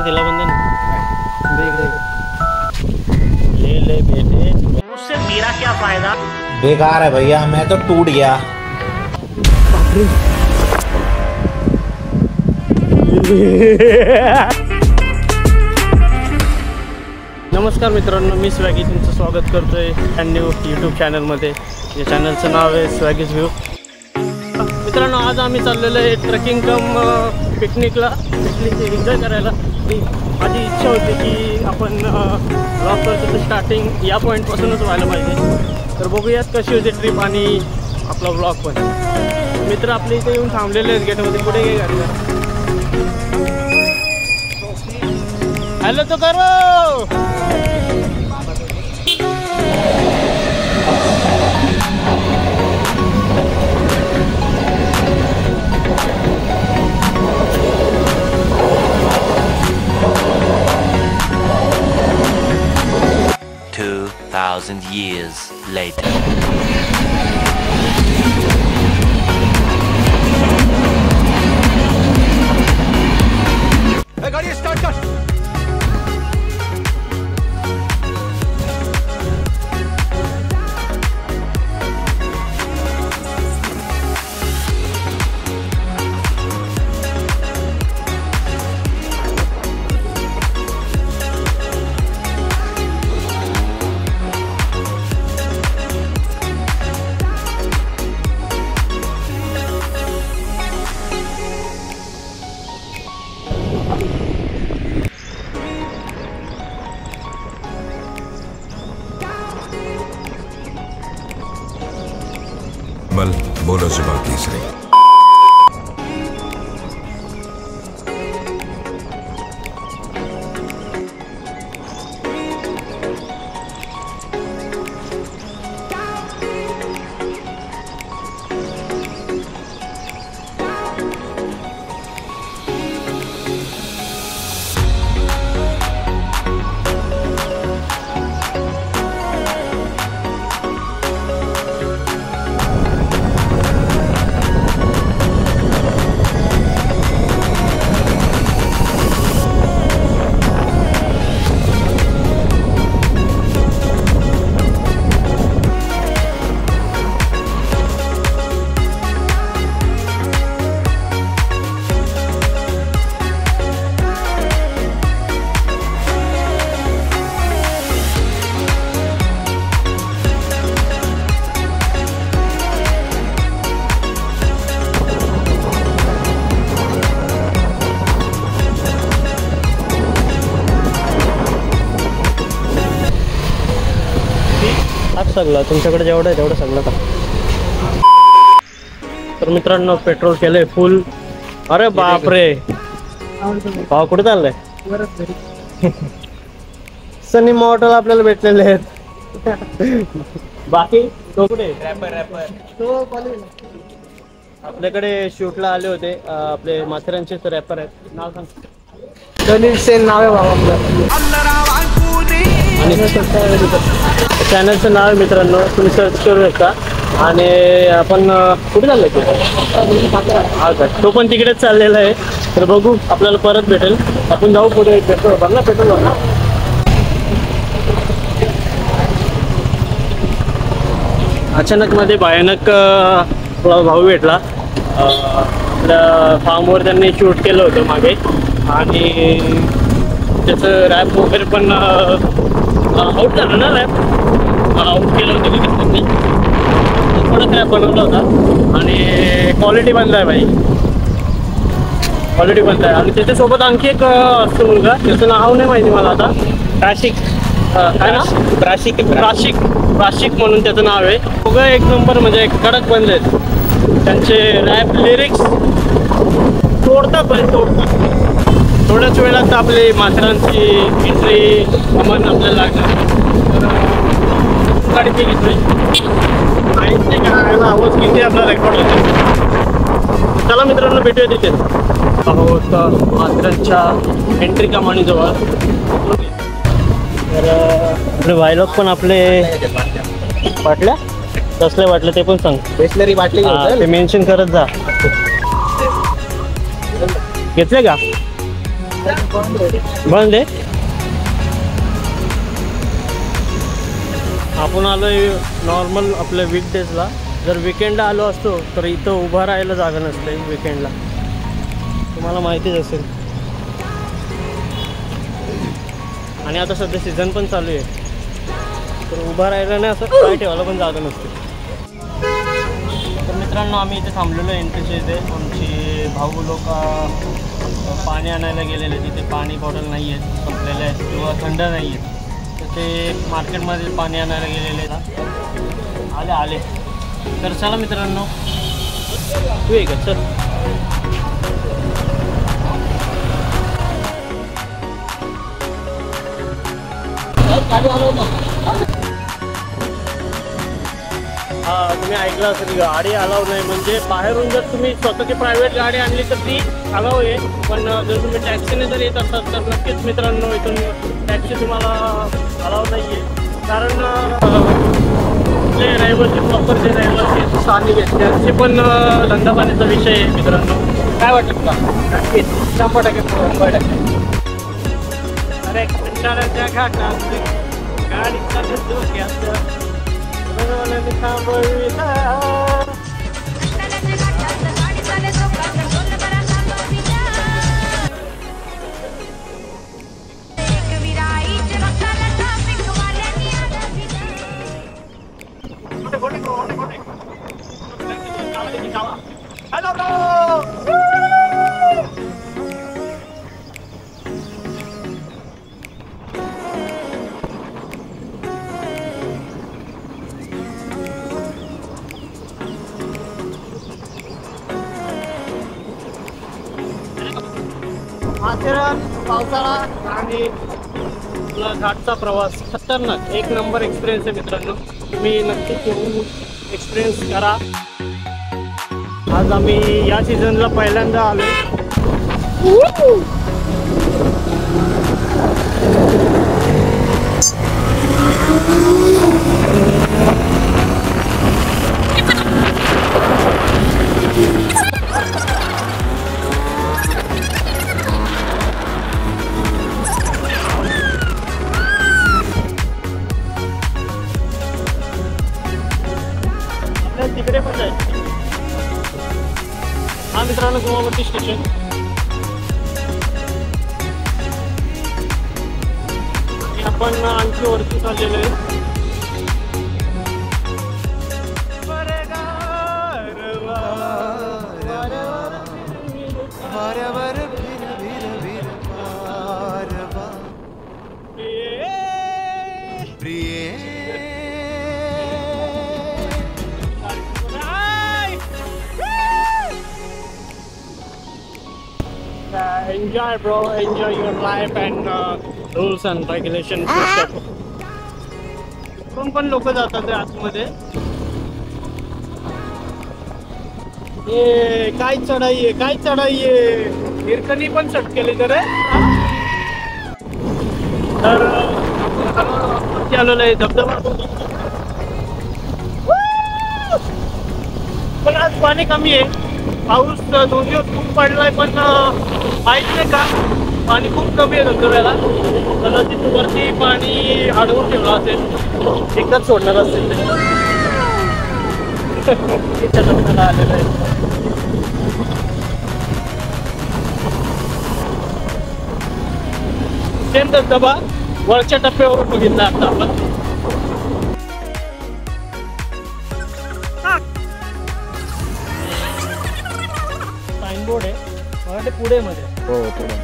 तिला बंधन ले ले बेटे, उससे मेरा क्या फायदा? बेकार है भैया, मैं तो टूट गया। नमस्कार मित्रांनो, मी स्वॅगी तुमचं स्वागत करतोय न्यू यूट्यूब चॅनलमध्ये. या चॅनलचं नाव आहे स्वॅगीज व्ह्यू. मित्रांनो, आज आम्ही चाललेलो आहे ट्रेकिंग कम पिकनिकला, पिकनिक एन्जॉय करायला. माझी इच्छा होती की आपण ब्लॉग करतो तर स्टार्टिंग या पॉईंटपासूनच व्हायला पाहिजे. तर बघूयात कशी होती ट्रिप आणि आपला ब्लॉग पण. मित्र आपले इथे येऊन थांबलेले आहेत गेटमध्ये. पुढे काय गाडी? हॅलो तो करो. 2,000 years later. Hey, गाड़ी स्टार्ट कर. बोलो जुबान तीसरी. सगळं तुमच्याकडे जेवढं आहे तेवढं सगळं का. तर मित्रांनो, पेट्रोल केलंय फुल. अरे बापरे, भाव कुठे चाललंय? सनी मॉडेल आपल्याला भेटलेले आहेत. बाकी तो कुठे? आपल्याकडे शूटला आले होते आपले माथेरानचेच रॅपर आहेत. नाव सांग. दलिल सेन नाव आहे बाबा आपलं. आणि चॅनलचं नाव आहे मित्रांनो, तुम्ही सर्च करू शकता. आणि आपण कुठे चाललोय? हा का, तो पण तिकडेच चाललेला आहे. तर बघू, आपल्याला परत भेटेल. आपण जाऊ पुढे. पेट्रोल भरला, पेट्रोल भरला. अचानक मध्ये भयानक भाऊ भेटला. आपल्या फार्मवर त्यांनी शूट केलं होतं मागे. आणि त्याचं रॅप वगैरे पण आउट झालं ना. रॅप आउट केलं होतं लगेच त्यांनी. थोडंच रॅप बनवला होता. आणि क्वालिटी बंद आहे भाई, क्वालिटी बंद आहे. आणि त्याच्यासोबत आणखी एक असतो मुलगा, त्याचं नाव नाही माहिती मला आता. प्राशिक, काय ना, प्राशिक प्राशिक प्राशिक म्हणून त्याचं नाव आहे. सगळं एक नंबर, म्हणजे कडक बंद आहेत त्यांचे रॅप. लिरिक्स तोडतात पण तोडतात. थोड्याच वेळात आपली माथेरानची एंट्री अमन आपल्याला लागणार. तर गाडी ते घेतली माहिती करायला आवाज किती आपला रेकॉर्ड होतो. चला मित्रांनो, भेटूया तिथे. आहोत माथेरानच्या एंट्री कमानीजवळ. तर आपले व्हायलॉग पण आपले बाटल्या कसले वाटलं ते पण सांग. बिसलरी बाटली ते मेन्शन करत जा. घेतले का बंद आहे. आपण आलोय नॉर्मल आपल्या वीकडेजला. जर विकेंडला आलो असतो तर इथं उभा राहायला जागा नसते विकेंडला, तुम्हाला माहितीच असेल. आणि आता सध्या सीझन पण चालू आहे, तर उभा राहायला नाही असं काय ठेवायला पण जागा नसते. तर मित्रांनो, आम्ही इथे थांबलेलो एंट्रीच्या इथे. आमचे भाऊ लोक पाणी आणायला गेलेले, तिथे पाणी बॉटल नाही आहेत, संपलेले आहेत किंवा थंड नाही आहेत, तर ते मार्केटमध्ये पाणी आणायला गेलेले आले. तर चला मित्रांनो, तू आहे का? चल. हा, तुम्ही ऐकलं असेल, गाडी अलाव नाही. म्हणजे बाहेरून जर तुम्ही स्वतःची प्रायव्हेट गाडी आणली तर ती अलाव आहे, पण जर तुम्ही टॅक्सीने जर येत असाल तर नक्कीच मित्रांनो इथून टॅक्सी तुम्हाला अलाव नाही आहे. कारण जे रहिवासी प्रॉपर जे रहिवासी स्थानिक आहेत त्यांचे पण धंदा पाण्याचा विषय आहे मित्रांनो. काय वाटतं तुला? नक्कीच 100% अरे कंटाळ्याच्या घाटात गाडी चालत डोक्यात थांबविला. माथेरान पावसाळा आणि घाटचा प्रवास खतरनाक एक नंबर एक्सपिरियन्स आहे मित्रांनो. तुम्ही नक्कीच येऊन एक्सपिरियन्स करा. आज आम्ही या सीझनला पहिल्यांदा आलो. तिकडे पण जायचं. हा मित्रांनो, गोवावरती स्टेशन. आपण आणखी वरती चाललेलो आहे. Enjoy bro, enjoy your life and rules and regulations. पण लोक जातात आतमध्ये. ये काय चढाई आहे, काय चढाई आहे. हिरकणी पण चढ केली तर आलेलं आहे धबधबा. पण आज पाणी कमी आहे. पाऊस 2 दिवस खूप पडलाय, पण माहित नाही का पाणी खूप कमी आहे धबधब्याला. कदाचित वरती पाणी अडवून ठेवलं असेल, एकदाच सोडणार असेल ते धबधब्याला आलेलं आहे. सेम धबधबा वरच्या टप्प्यावर बघितला आता आपण. साईनबोर्ड आहे मला ते पुढे मध्ये. हो पुढे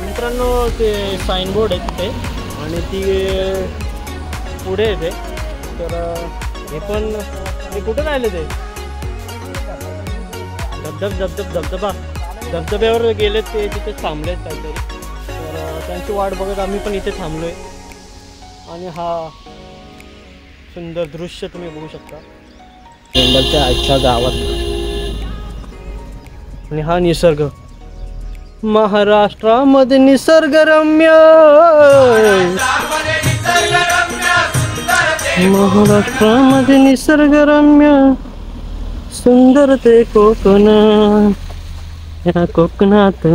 मित्रांनो, ते साईनबोर्ड आहे तिथे आणि ती पुढे येते. तर हे पण हे कुठे राहिले ते धबधब्यावर गेले ते तिथे थांबलेत काहीतरी. तर त्यांची वाट बघत आम्ही पण इथे थांबलोय. आणि हा सुंदर दृश्य तुम्ही बघू शकता जंगलच्या आजच्या गावात. आणि हा निसर्ग महाराष्ट्रामध्ये निसर्गरम्य, महाराष्ट्रामध्ये निसर्गरम्य सुंदर ते कोकण, या कोकणात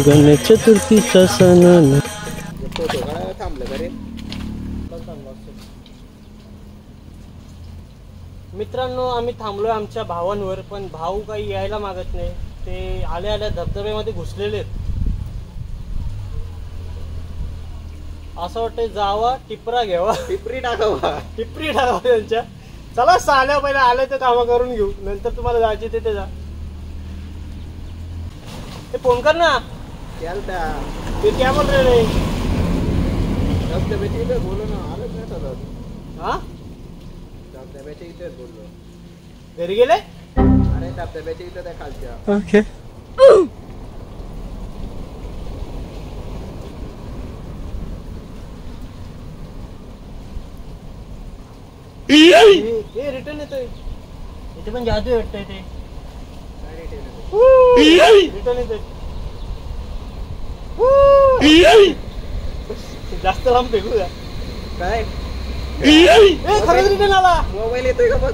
गणेश चतुर्थीचा सण. मित्रांनो, आम्ही थांबलोय आमच्या भावांवर, पण भाऊ काही यायला मागत नाही. ते आल्या आल्या धबधब्यामध्ये घुसलेले आहेत. असं वाटतं जावा, टिपरा घ्यावा, टिपरी टाकावा त्यांच्या. चला साल्या पहिले आले तर कामं करून घेऊ, नंतर तुम्हाला जायचे ते जा. ते फोन कर ना. ते क्या बोल रहे बोलो ना, आलंच नाही चालत. हा, धबधब्याच्या इथेच बोललो. घरी गेले. अरे धबधब्याच्या इथं त्या खालच्या. ओके. रिटर्न येतोय. इथे पण जादू वाटतंय ते. रिटर्न येतोय. जास्त लांब फेकू का काय खरंच रिटर्न आला. मोबाईल येतोय का बघ.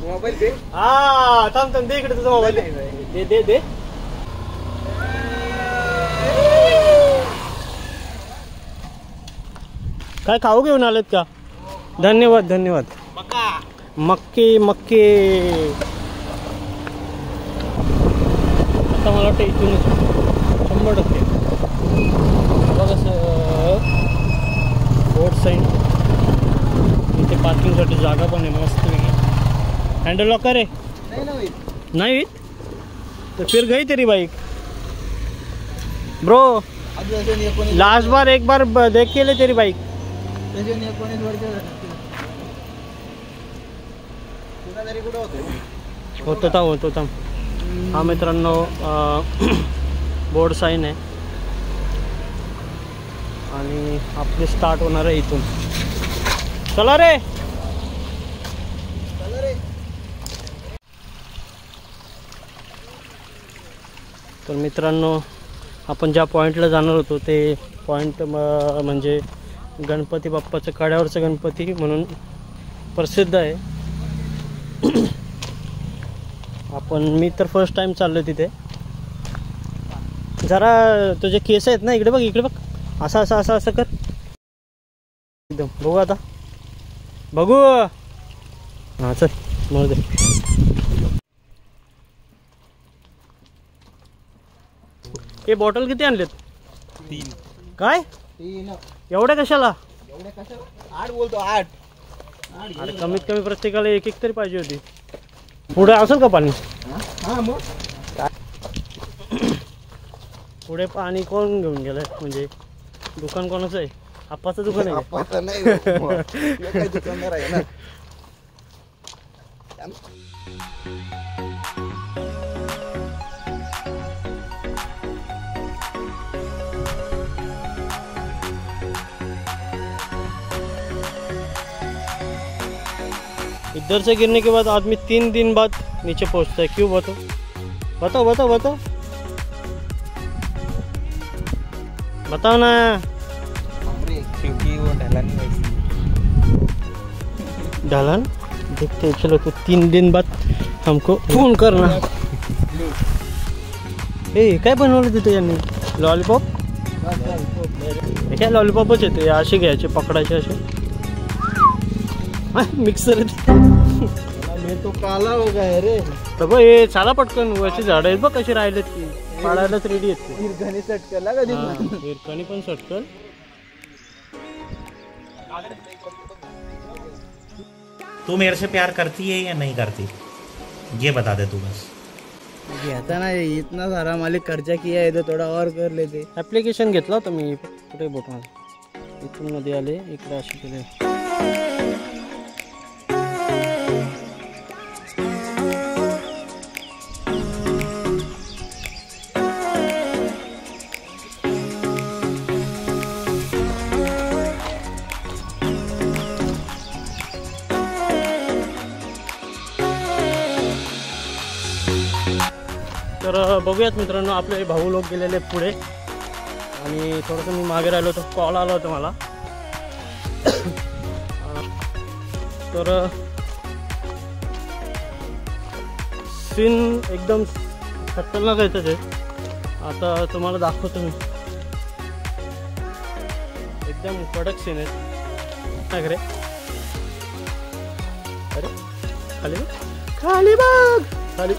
मोबाईल दे. हा थांब थांब, दे इकडे तुझा मोबाईल. दे दे दे. काय खाऊ घेऊन आलेत का? धन्यवाद धन्यवाद. मक्के मक्के. आता मला वाटतं इथून 100% बघ असं रोड साईड. इथे पार्किंगसाठी जागा पण आहे मस्त वेगळी. हँडल लॉकर आहे नाही तर फिर गई तेरी बाइक ब्रो. लास्ट बार एक बार देख के ले तेरी बाइक. होतो थांब. हा मित्रांनो, बोर्ड साईन आहे आणि आपली स्टार्ट होणार आहे इथून. चला रे. तर मित्रांनो, आपण ज्या पॉईंटला जाणार होतो ते पॉईंट म्हणजे गणपती बाप्पाच्या कड्यावरचा गणपती म्हणून प्रसिद्ध आहे. मी तर फर्स्ट टाइम चाललो तिथे. जरा तुझे केस आहेत ना, इकडे बघ इकडे बघ. असं असं असं असं कर एकदम. बघू आता बघू. हां चल मरू दे. हे बॉटल किती आणलेत? 3. काय 3? एवढ्या कशाला? 8 बोलतो 8. अरे कमीत कमी प्रत्येकाला एक एक तरी पाहिजे होती. पुढे असेल का पाणी? हा मग पुढे पाणी कोण घेऊन गेलंय? म्हणजे दुकान कोणाचं आहे? आप्पाचं दुकान आहे? आप्पाचं नाही, काही दुकानदार आहे ना. इधर से गिरने के बाद आदमी 3 दिन बाद नीचे पहुंचता है. क्यों बताओ बताओ बताओ बताओ बताओ ना. क्योंकि वो ढलान ढलान देखते चलो. तो 3 दिन बाद हमको फोन करना. ए काय बनवलं तिथे यांनी? लॉलीपॉप. काय लॉलीपॉपच येते असे घ्यायचे, पकडायचे असे. मिक्सर मैं तो काला हो गया रे. तर बघ हे चाला पटकन. वरची झाडं आहेत बघ कशी राहिलेत की पाडायलाच रेडी आहेत. हिरकणी सटकला कधी हिरकणी पण सटकल. तू मेरे से प्यार करती है या नहीं करती, ये बता दे तू बस. घेता ना, इतना सारा मालिक खर्चा किया है तो थोड़ा और कर लेते. ॲप्लिकेशन घेतला होता मी. कुठे बोट माझं इथून मध्ये आले इकडे असे केले. तर तर बघूयात मित्रांनो, आपले भाऊ लोक गेलेले पुढे आणि थोडंसं मी मागे राहिलो होतो, कॉल आला होता मला. तर सीन एकदम खतरनाक आहे त्याचे. आता तुम्हाला दाखवतो मी, एकदम कडक सीन आहेत. काय रे, अरे खाली बघ, खाली बघ, खाली.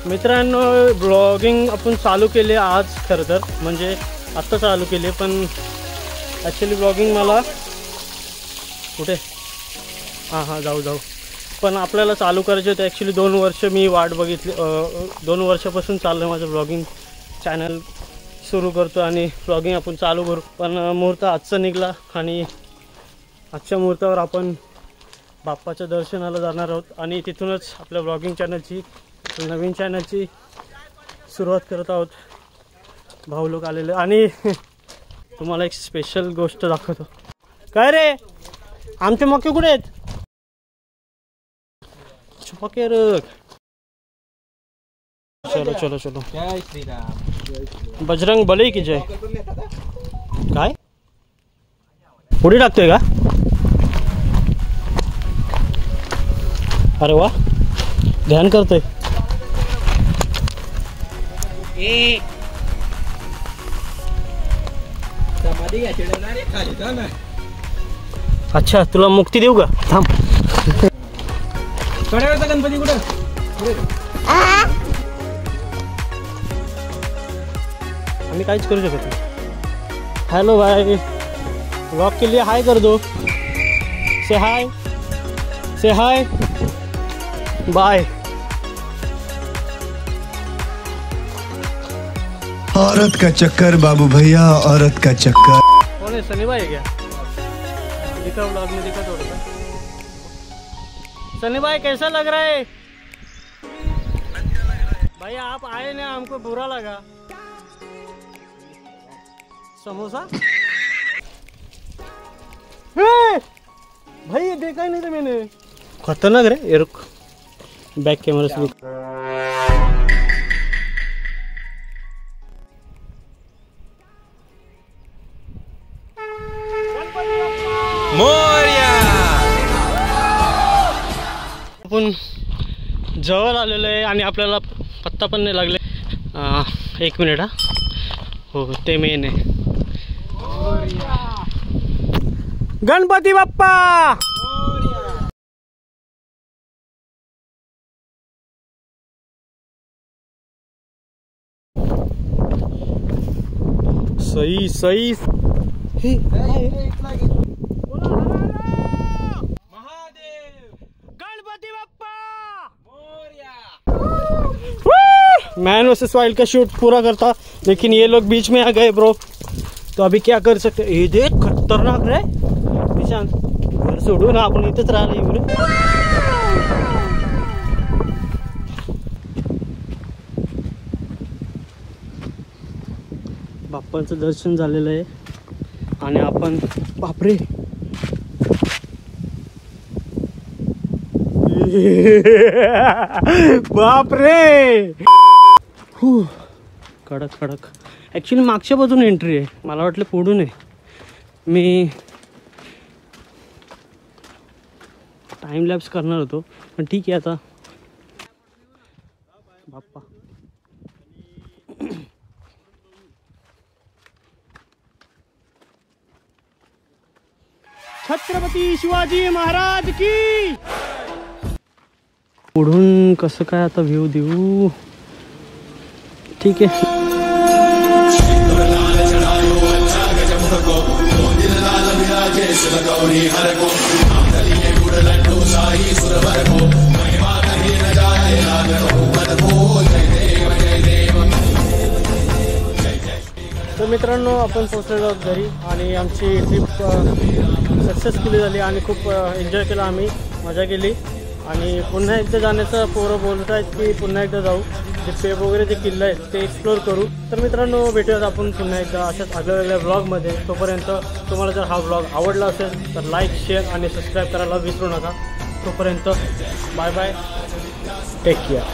मित्रांनो ब्लॉगिंग आपण चालू केले आज, खरं तर म्हणजे आत्ता चालू केले, पण ॲक्च्युली ब्लॉगिंग मला कुठे हां जाऊ पण आपल्याला चालू करायचे होते. ॲक्च्युली 2 वर्ष मी वाट बघितली, 2 वर्षापासून चाललं आहे माझं ब्लॉगिंग चॅनल सुरू करतो आणि ब्लॉगिंग आपण चालू करू. पण मुहूर्त आजचा निघाला आणि आजच्या मुहूर्तावर आपण बाप्पाच्या दर्शनाला जाणार आहोत आणि तिथूनच आपल्या ब्लॉगिंग चॅनलची, नवीन चॅनलची सुरुवात करत आहोत. भाऊ लोक आलेले आणि तुम्हाला एक स्पेशल गोष्ट दाखवतो. काय रे, आमचे मक्के कुठे आहेत? मक्के रख. चलो चलो चलो, जय श्रीराम. बजरंग बली की जय. काय पुढे टाकतोय का? अरे वा, ध्यान करतोय. अच्छा, तुला मुक्ती देऊ का? थांब. गणपती कुठं? आम्ही काहीच करू शकत नाही. हॅलो भाई, वॉक के लिए हाय कर दो. से हाय, से हाय, बाय. औरत का चक्कर बाबू भैया, औरत का चक्कर. कौन है, सनी भाई है क्या? दिखा व्लॉग में, दिखा थोड़ा सा. सनी भाई कैसा लग रहा है? भाई आप आए ना, हमको बुरा लगा. समोसा भाई, ये देखा ही नहीं था मैंने. खतरनाक रे. ये रुक, बैक कैमरा से आपण जवळ आलेलो आहे आणि आपल्याला पत्ता पण नाही लागले. 1 मिनिट. हा हो, ते मेन आहे. गणपती बाप्पा. सही सही. मैन वर्सेस वाइल्ड का शूट पूरा करता, लेकिन ये लोग बीच में आ गए ब्रो. तो अभी क्या कर सकते. ये देख, खतरनाक रे. निशांत, घर सोडून आपण इथेच राहिले एवढे. बाप्पांचं दर्शन झालेलं आहे आणि आपण, बापरे, बापरे, कडक कडक. ॲक्च्युली मागच्या बाजून एंट्री आहे, मला वाटलं पुढून आहे. मी टाइम लॅप्स करणार होतो, पण ठीक आहे. आता बाप्पा, छत्रपती शिवाजी महाराज की. पुढून कसं काय आता व्ह्यू देऊ. ठीक आहे. तर मित्रांनो, आपण पोहोचलेलो आहोत घरी आणि आमची ट्रिप सक्सेसफुली झाली आणि खूप एन्जॉय केला आम्ही, मजा केली. आणि पुन्हा एकदा जाण्याचं पोरं बोलत आहेत की पुन्हा एकदा जाऊ, जे पेब वगैरे जे किल्ले आहेत ते एक्सप्लोर करू. तर मित्रांनो, भेटूयात आपण पुन्हा एकदा अशाच वेगळ्या ब्लॉगमध्ये. तोपर्यंत तुम्हाला जर हा ब्लॉग आवडला असेल तर लाईक, शेअर आणि सबस्क्राईब करायला विसरू नका. तोपर्यंत बाय बाय, टेक केअर.